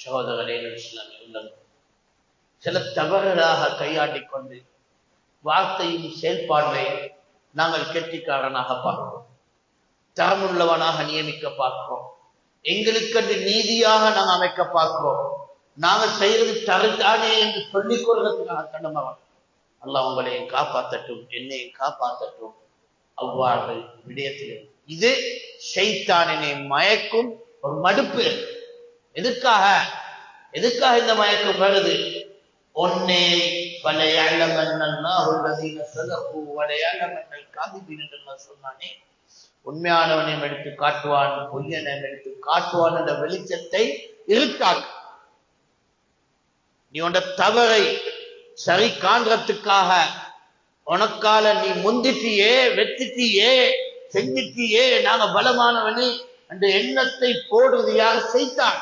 சகோதரர்களே, இஸ்லாமிய உள்ளங்கள் சில தவறுகளாக கையாண்டிக் கொண்டு வார்த்தையின் செயல்பாடுகளை நாங்கள் கெட்டிக்காரனாக பார்க்கிறோம், தரமுள்ளவனாக நியமிக்க பார்க்கிறோம், எங்களுக்கென்று நீதியாக நாங்கள் அமைக்க பார்க்கிறோம். நாங்கள் செய்வது தருதானே என்று சொல்லிக் கொள்வதற்காக கடமைவன். அல்லாஹ் உங்களையும் காப்பாற்றட்டும், என்னையும் காப்பாற்றட்டும். அவ்வாறு விடயத்தில் இது ஷைத்தானினை மயக்கும் ஒரு மடுப்பு. எதுக்காக இந்த மயக்கம் வருது? ஒன்னே சொன்னானே, உண்மையானவனையும் எடுத்து காட்டுவான், பொய்யனையும் எடுத்து காட்டுவான் என்ற வெளிச்சத்தை இருக்காக்கு. நீ உண்ட தவறை சரி காண்றதுக்காக உனக்கால நீ முந்திட்டியே, வெத்திட்டியே, செஞ்சிட்டியே, நாங்க பலமானவனே என்ற எண்ணத்தை போடுறது யார்? சைத்தான்.